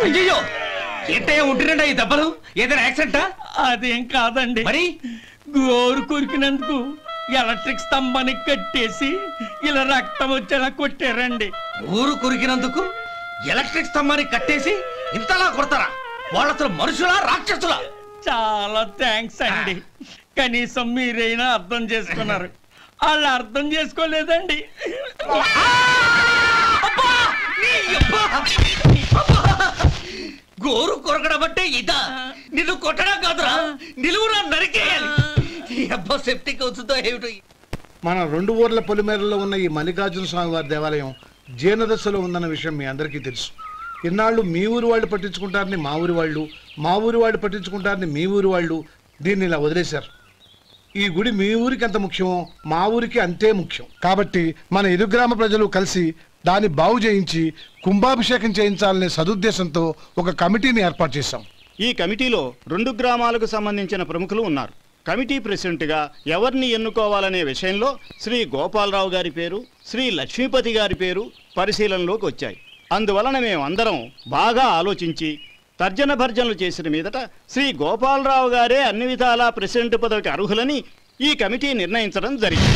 అయ్యో ఏంటయ్యా ఉంటున్నాడా ఈ దెబ్బలు? ఏదైనా యాక్సిడెంటా? అదేం కాదండి, మరి గోరు కొరికినందుకు ఎలక్ట్రిక్ స్తంభానికి కట్టేసి ఇలా రక్తం వచ్చేలా కొట్టారండి. ఊరు కొరికినందుకు ఎలక్ట్రిక్ స్తంభానికి కట్టేసి ఇంతలా కొడతారా? వాళ్ళతో మనుషులా రాక్షసులా? చాలా థ్యాంక్స్ అండి, కనీసం మీరైనా అర్థం చేసుకున్నారు. వాళ్ళు అర్థం చేసుకోలేదండి. గోరు కొరకడం అంటే ఇదా? నిన్ను కొట్టడం కాదురా, నిలువురా నరికేయాలి. అబ్బా సెప్టిక్ అవుతుందో ఏమిటో. మన 2 ఊర్ల పొలిమేరలో ఉన్న ఈ మల్లికార్జున స్వామి వారి దేవాలయం జీర్ణదశలో ఉందన్న విషయం మీ అందరికీ తెలుసు. ఇన్నాళ్ళు మీ ఊరు వాళ్ళు పట్టించుకుంటారని మా ఊరి వాళ్ళు, మా ఊరి వాళ్ళు పట్టించుకుంటారని మీ ఊరి వాళ్ళు దీన్ని ఇలా వదిలేశారు. ఈ గుడి మీ ఊరికి ఎంత ముఖ్యమో మా ఊరికి అంతే ముఖ్యం. కాబట్టి మన ఇరు గ్రామ ప్రజలు కలిసి దాన్ని బాగు చేయించి కుంభాభిషేకం చేయించాలనే సదుద్దేశంతో ఒక కమిటీని ఏర్పాటు చేశాం. ఈ కమిటీలో 2 గ్రామాలకు సంబంధించిన ప్రముఖులు ఉన్నారు. కమిటీ ప్రెసిడెంట్గా ఎవరిని ఎన్నుకోవాలనే విషయంలో శ్రీ గోపాలరావు గారి పేరు, శ్రీ లక్ష్మీపతి గారి పేరు పరిశీలనలోకి వచ్చాయి. అందువలన మేమందరం బాగా ఆలోచించి తర్జన భర్జనలు చేసిన మీదట శ్రీ గోపాలరావు గారే అన్ని విధాలా ప్రెసిడెంట్ పదవికి అర్హులని ఈ కమిటీ నిర్ణయించడం జరిగింది.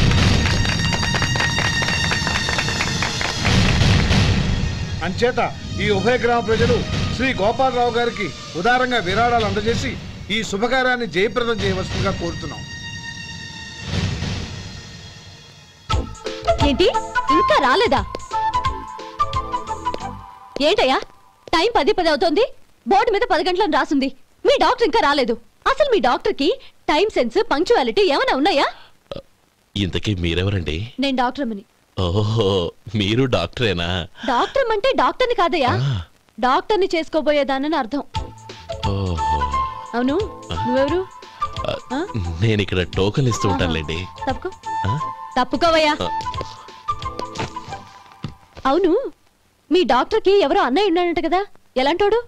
అంచేత ఈ ఉభయ గ్రామ ప్రజలు శ్రీ గోపాలరావు గారికి ఉదారంగా విరాళాలు అందజేసి ఈ శుభకార్యాన్ని జయప్రదం చేయవలసిందిగా కోరుతున్నాం. ఏంటి ఇంకా రాలేదా? ఏంటయ్యా టైం 10 అవుతోంది, బోర్డు మీద 10 గంటలను రాసుంది. మీ డాక్టర్ ఇంకా రాలేదు. అసలు మీ డాక్టర్ కి టైం సెన్స్, పంక్చువాలిటీ ఏమైనా ఉన్నాయా? ఇంతకీ మీరెవరండి? నేను డాక్టర్ అమ్మని. ఓహో, మీరు డాక్టరేనా? డాక్టర్ అంటే డాక్టర్ని కాదయ్యా, డాక్టర్ని చేసుకోబోయేదానని అర్థం. అవును, నువ్వెవరు? నేను ఇక్కడ టోకన్ ఇస్తూ ఉంటానులేండి. తప్పుకోవయ్యా. అవును, మీ డాక్టర్ కి ఎవరో అన్నయ్య ఉన్నాడంట కదా, ఎలాంటోడు?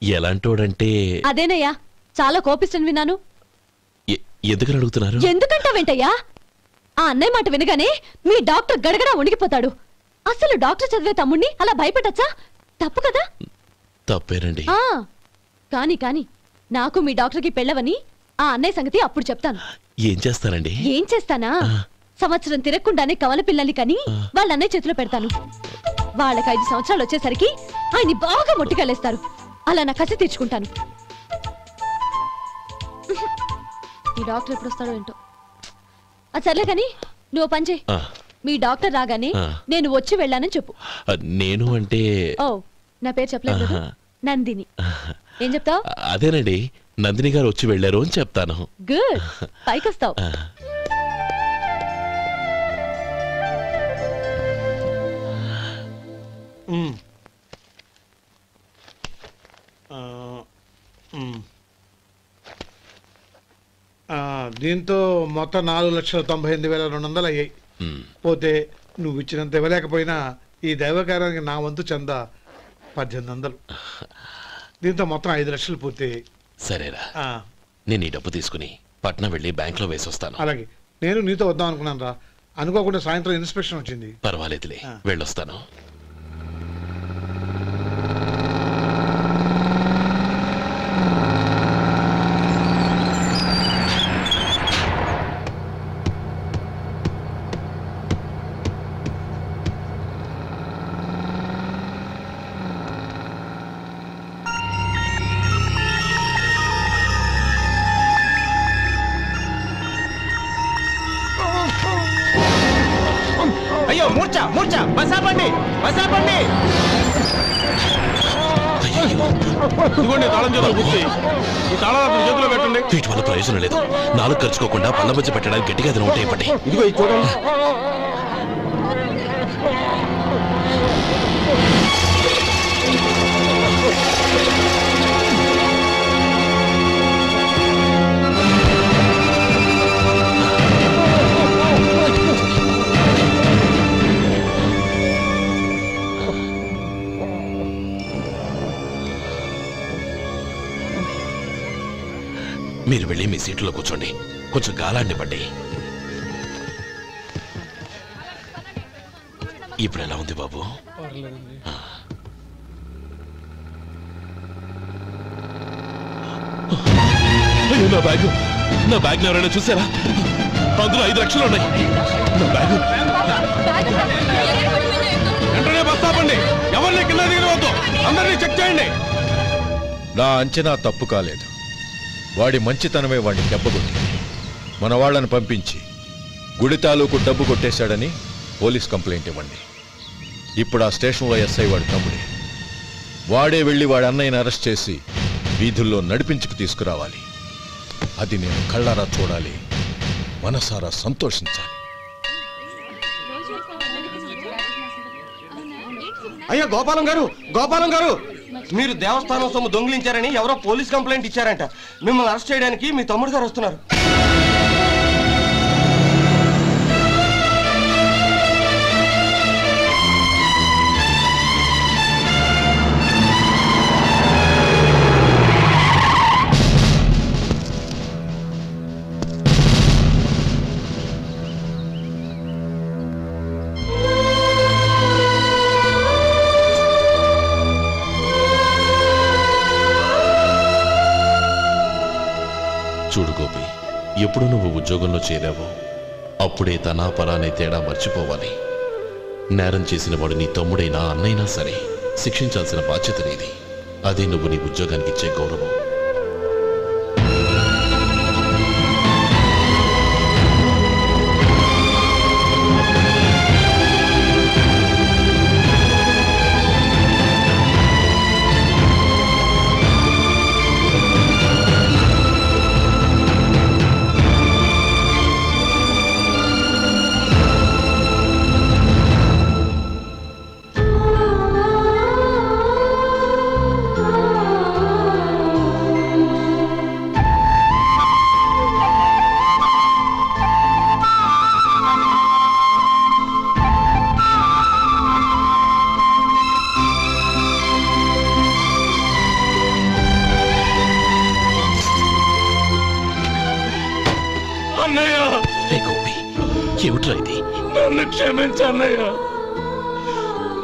ఎలాంటోడంటే అదేనయ్యా, చాలా కోపిస్తని విన్నాను. ఎందుకని అడుగుతున్నారు? ఎందుకంటావేంటయ్యా? ఆ అన్నయ్య మాట వినగానే మీ డాక్టర్ గడగడా ఉణిగిపోతాడు. అసలు డాక్టర్ చదివే తమ్ముణ్ణి అలా భయపెట్టచ్చా? తప్పు కదా? తప్పేనండి. కాని కాని నాకు మీ డాక్టర్ కి పెళ్ళవని ఆ అన్నయ్య సంగతి అప్పుడు చెప్తాను. ఏం చేస్తానండి? ఏం చేస్తానా, సంవత్సరం తిరగకుండానే కవల పిల్లల్ని కని వాళ్ళ అన్నయ్య చేతిలో పెడతాను. వాళ్ళకి 5 సంవత్సరాలు వచ్చేసరికి ఆయన్ని బాగా మొట్టికెళ్ళేస్తారు. అలా నా కసి తీర్చుకుంటాను. ఈ డాక్టర్ ఎప్పుడు వస్తాడో ఏంటో. అది సర్లే కానీ నువ్వు పని చేయి. మీ డాక్టర్ రాగానే నేను వచ్చి వెళ్ళానని చెప్పు. నేను అంటే ఓ, నా పేరు చెప్పలేదు కదా, నందిని. ఏం చెప్తావు? అదేనండి, నందిని గారు వచ్చి వెళ్ళారు అని చెప్తాను. గుడ్, పైకి వస్తావు. దీంతో మొత్తం 4,98,200 అయ్యాయి. పోతే నువ్వు ఇచ్చినంత ఇవ్వలేకపోయినా ఈ దైవకార్యానికి నా వంతు చందా 1800. దీంతో మొత్తం 5 లక్షలు పూర్తయ్యాయి. సరేరా, నేను ఈ డబ్బు తీసుకుని పట్నం వెళ్ళి బ్యాంక్ లో వేసి వస్తాను. అలాగే, నేను నీతో వద్దాం అనుకున్నాను రా, అనుకోకుండా సాయంత్రం ఇన్స్పెక్షన్ వచ్చింది. పర్వాలేదులే, వెళ్ళొస్తాను. అయ్యో మూర్ఛ మూర్ఛ, బసాపండి బసాపండి. ఇదిగోండి తాళం చేతులు గుర్తి, ఈ తాళాలు చేతిలో పెట్టండి. వీటి వల్ల ప్రయోజనం లేదు. 4 ఖర్చుకోకుండా పళ్ళ మధ్య పెట్టడానికి గట్టిగా అది నోటే ఇవ్వండి. ఇదిగో ఇది చూడండి. మీరు వెళ్ళి మీ సీట్లో కూర్చోండి, కొంచెం గాలాన్ని పడ్డి. ఇప్పుడు ఎలా ఉంది బాబు? నా బ్యాగ్ ఎవరైనా చూసారా? అందులో 5 లక్షలు ఉన్నాయి. నా బ్యాగ్ వెంటనే బస్ ఆపండి. ఎవరిని కింద దిగవద్దు. అందరినీ చెక్ చేయండి. నా అంచనా తప్పు కాలేదు. వాడి మంచితనమే వాడిని దెబ్బకొట్టింది. మన వాళ్ళని పంపించి గుడి తాలూకు డబ్బు కొట్టేశాడని పోలీస్ కంప్లైంట్ ఇవ్వండి. ఇప్పుడు ఆ స్టేషన్లో ఎస్ఐ వాడి తమ్ముడే. వాడే వెళ్ళి వాడి అన్నయ్యని అరెస్ట్ చేసి వీధుల్లో నడిపించుకు తీసుకురావాలి. అది నేను కళ్ళారా చూడాలి, మనసారా సంతోషించాలి. అయ్యా గోపాలం గారు, మీరు దేవస్థానం సొమ్ము దొంగిలించారని ఎవరో పోలీస్ కంప్లైంట్ ఇచ్చారంట. మిమ్మల్ని అరెస్ట్ చేయడానికి మీ తమ్ముడు గారు వస్తున్నారు. చూడు గోపి, ఎప్పుడు నువ్వు ఉద్యోగంలో చేరావో అప్పుడే తనా పరానే తేడా మర్చిపోవాలి. నేరం చేసిన వాడు నీ తమ్ముడైనా అన్నైనా సరే శిక్షించాల్సిన బాధ్యత నీది. అదే నువ్వు నీ ఉద్యోగానికి ఇచ్చే గౌరవం. నన్ను క్షమించు అన్నయ్య.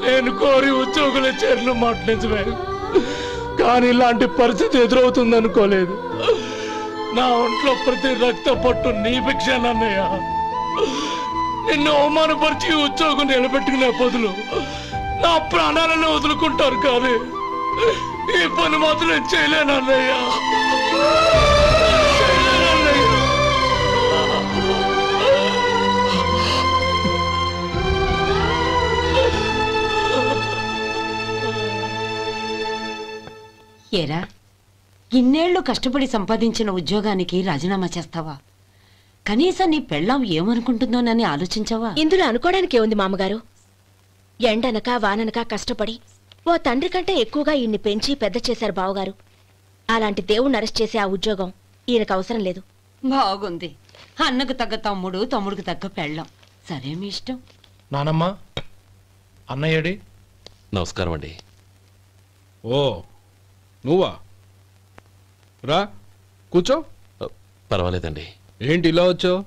నేను కోరి ఉద్యోగుల చేరిన మాట నిజమే, కానీ ఇలాంటి పరిస్థితి ఎదురవుతుందనుకోలేదు. నా ఒంట్లో ప్రతి రక్త పట్టు నీ భిక్షానన్నయ్య. నిన్ను అవమానపరిచి ఉద్యోగం నిలబెట్టుకునే బదులు నా ప్రాణాలను వదులుకుంటారు, కానీ ఈ పని మాత్రం నేను చేయలేనన్నయ్య. ఏరా, ఇన్నేళ్లు కష్టపడి సంపాదించిన ఉద్యోగానికి రాజీనామా చేస్తావా? కనీసం నీ పెళ్ళాం ఏమనుకుంటుందోనని ఆలోచించావా? ఇందులో అనుకోవడానికి ఉంది మామగారు. ఎండనక వాననక కష్టపడి ఓ తండ్రి కంటే ఎక్కువగా ఈయన్ని పెంచి పెద్ద చేశారు బావగారు. అలాంటి దేవుణ్ణి అరెస్ట్ చేసే ఆ ఉద్యోగం ఈయనకు అవసరం లేదు. బాగుంది. అన్నకు తగ్గ తమ్ముడు, తమ్ముడికి తగ్గ పెళ్ళాం. సరే, మీ ఇష్టం. నానమ్మా, అన్నయ్యడి. నమస్కారం అండి. ఓ నువ్వా? రా కూర్చో. పర్వాలేదండి. ఏంటి ఇలా వచ్చావు?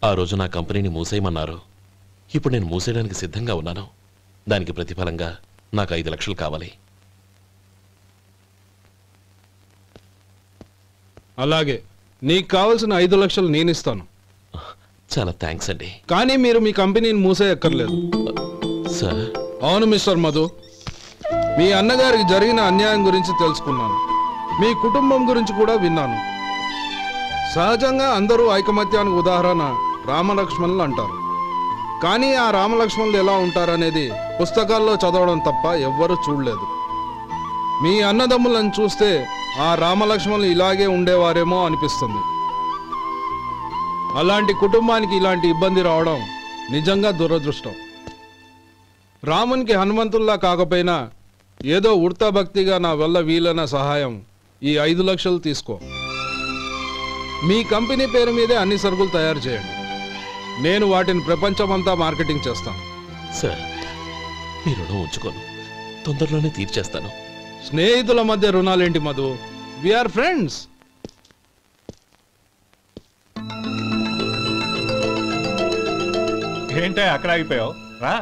ఆ రోజు నా కంపెనీని మూసేయమన్నారు. ఇప్పుడు నేను మూసేయడానికి సిద్ధంగా ఉన్నాను. దానికి ప్రతిఫలంగా నాకు 5 లక్షలు కావాలి. అలాగే, నీకు కావాల్సిన 5 లక్షలు నేను ఇస్తాను. చాలా థ్యాంక్స్ అండి. కానీ మీరు మీ కంపెనీని మూసేయక్కర్లేదు. సార్? అవును మిస్టర్ మధు, మీ అన్నగారికి జరిగిన అన్యాయం గురించి తెలుసుకున్నాను. మీ కుటుంబం గురించి కూడా విన్నాను. సహజంగా అందరూ ఐకమత్యానికి ఉదాహరణ రామలక్ష్మణులు అంటారు. కానీ ఆ రామలక్ష్మణులు ఎలా ఉంటారనేది పుస్తకాల్లో చదవడం తప్ప ఎవ్వరూ చూడలేదు. మీ అన్నదమ్ములను చూస్తే ఆ రామలక్ష్మణులు ఇలాగే ఉండేవారేమో అనిపిస్తుంది. అలాంటి కుటుంబానికి ఇలాంటి ఇబ్బంది రావడం నిజంగా దురదృష్టం. రామునికి హనుమంతుల్లా కాకపోయినా ఏదో ఉడతా భక్తిగా నా వల్ల వీలైన సహాయం ఈ 5 లక్షలు తీసుకో. మీ కంపెనీ పేరు మీదే అన్ని సరుకులు తయారు చేయండి. నేను వాటిని ప్రపంచమంతా మార్కెటింగ్ చేస్తాను. సార్, మీ రుణం ఉంచుకోను, తొందరలోనే తీర్చేస్తాను. స్నేహితుల మధ్య రుణాలేంటి మధు? We are friends. ఏంటే అక్కడ ఆగిపోయావు? రా.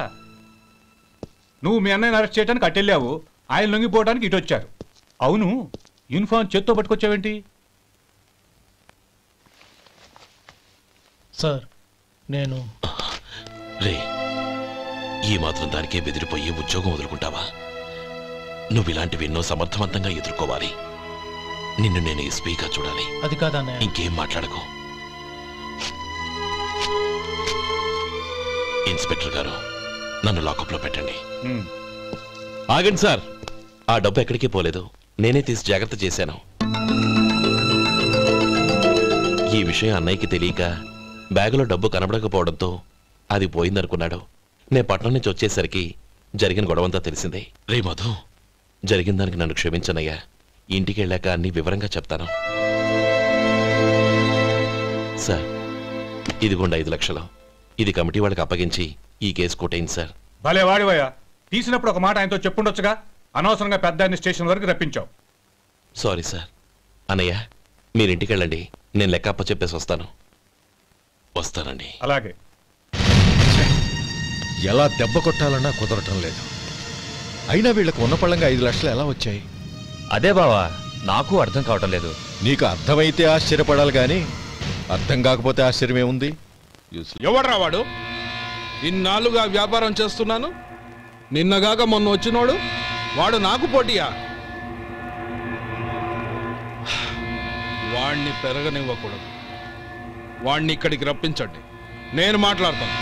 నువ్వు మీ అన్నయ్యని అరెస్ట్ చేయడానికి అట్టెళ్ళావు, ఆయన లొంగిపోవడానికి ఇటు వచ్చారు. అవును, యూనిఫామ్ చేత్తో పట్టుకొచ్చావేంటి? సార్ నేను రే, ఈ మాత్రం దానికే బెదిరిపోయి ఉద్యోగం వదులుకుంటావా? నువ్వు ఇలాంటివి ఎన్నో సమర్థవంతంగా ఎదుర్కోవాలి. నిన్ను నేను ఎస్పీగా చూడాలి. అది కాదన్నయ్య. ఇంకేం మాట్లాడకు. ఇన్స్పెక్టర్ గారు, నన్ను లాకప్లో పెట్టండి. ఆగండి సార్, ఆ డబ్బు ఎక్కడికి పోలేదు, నేనే తీసి జాగ్రత్త చేశాను. ఈ విషయం అన్నయ్యకి తెలియక బ్యాగులో డబ్బు కనబడకపోవడంతో అది పోయిందనుకున్నాడు. నేను పట్నం నుంచి వచ్చేసరికి జరిగిన గొడవంతా తెలిసిందే. రే మధు, జరిగిన దానికి నన్ను క్షమించనయ్యా. ఇంటికి వెళ్ళాక అన్ని వివరంగా చెప్తాను. సార్, ఇదిగోండి 5 లక్షలు. ఇది కమిటీ వాళ్ళకి అప్పగించి ఈ కేసు కొట్టేయండి సార్. భలే వాడివయ్యా, తీసినప్పుడు ఒక మాట ఆయనతో చెప్పుండొచ్చుగా. అనవసరంగా పెద్ద స్టేషన్ వరకు రప్పించావు. Sorry sir. అన్నయ్య, మీరింటికి వెళ్ళండి, నేను లెక్క అప్ప చెప్పేసి వస్తాను. వస్తానండి. అలాగే. ఎలా దెబ్బ కొట్టాలన్నా కుదరటం లేదు. అయినా వీళ్ళకు ఉన్న పళ్ళంగా 5 లక్షలు ఎలా వచ్చాయి? అదే బావా, నాకు అర్థం కావటం లేదు. నీకు అర్థమైతే ఆశ్చర్యపడాలి కానీ అర్థం కాకపోతే ఆశ్చర్యమే ఉంది. ఎవడ్రా వాడు? ఇన్నాళ్ళుగా వ్యాపారం చేస్తున్నాను, నిన్నగాక మొన్న వచ్చినోడు వాడు నాకు పోటీయా? వాణ్ణి పెరగనివ్వకూడదు. వాణ్ణి ఇక్కడికి రప్పించండి, నేను మాట్లాడతాను.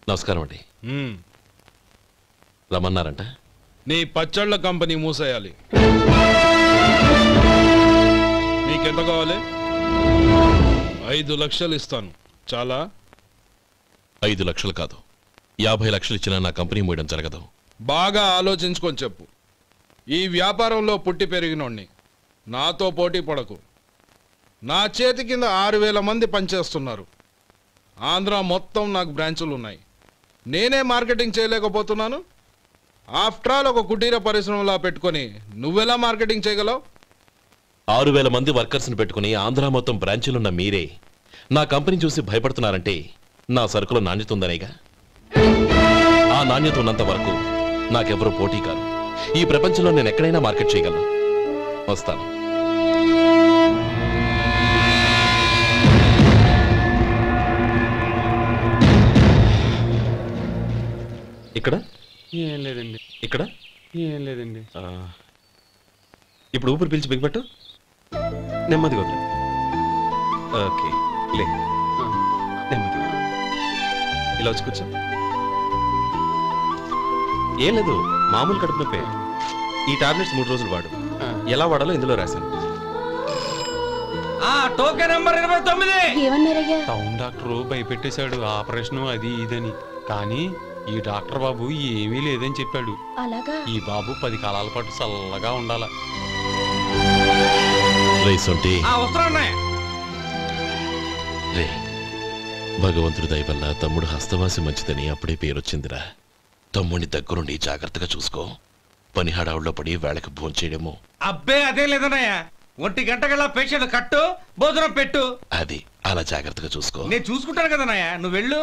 నమస్కారం అండి. రమ్మన్నారంట? నీ పచ్చళ్ళ కంపెనీ మూసేయాలి. నీకెంత కావాలి? 5 లక్షలు ఇస్తాను. చాలా? 5 లక్షలు కాదు, 50 లక్షలు ఇచ్చినా నా కంపెనీ మూయడం జరగదు. బాగా ఆలోచించుకొని చెప్పు. ఈ వ్యాపారంలో పుట్టి పెరిగినోడ్ని, నాతో పోటీ పడకు. నా చేతి కింద 6,000 మంది పనిచేస్తున్నారు. ఆంధ్ర మొత్తం నాకు బ్రాంచులు ఉన్నాయి. నేనే మార్కెటింగ్ చేయలేకపోతున్నాను. ఆఫ్టర్ ఆల్ ఒక కుటీర పరిశ్రమలా పెట్టుకొని నువ్వెలా మార్కెటింగ్ చేయగలవు? 6,000 మంది వర్కర్స్ని పెట్టుకుని ఆంధ్ర మొత్తం బ్రాంచీలున్న మీరే నా కంపెనీ చూసి భయపడుతున్నారంటే నా సరుకులో నాణ్యత ఉందనేగా. ఆ నాణ్యత ఉన్నంత వరకు నాకెవరూ పోటీ కాదు. ఈ ప్రపంచంలో నేను ఎక్కడైనా మార్కెట్ చేయగలను. వస్తాను. ఇక్కడ ఏం లేదండి. ఇక్కడ ఏం లేదండి. ఇప్పుడు ఊపిరి పీల్చి బిగపట్టు, నెమ్మదిగా వదిలే. ఓకే, లే, నెమ్మదిగా ఇలా వచ్చి కూర్చో. ఏం లేదు, మామూలు కడుపు నొప్పే. ఈ టాబ్లెట్స్ 3 రోజులు వాడు. ఎలా వాడాలో ఇందులో రాశాను. Token number 29. టౌన్ డాక్టర్ భయపెట్టేశాడు, ఆపరేషన్ అది ఇదని. కానీ ఈ డాక్టర్ బాబు ఏమీ లేదని చెప్పాడు. ఈ బాబు 10 కాలాల పాటు చల్లగా ఉండాల. రే, భగవంతుడి దయ వల్ల తమ్ముడు హస్తవాసి మంచిదని అప్పుడే పేరొచ్చిందిరా. తమ్ముడిని దగ్గరుండి జాగ్రత్తగా చూసుకో. పని హడావుల్లో పడి వేళకి భోంచేయడము. అబ్బే అదే లేదన్నయ్య, 1 గంటకల్లా పేషెంట్ కట్టు, భోజనం పెట్టు. అది అలా జాగ్రత్తగా చూసుకో. నేను చూసుకుంటాను కదన్నయ్య, నువ్వు వెళ్ళు.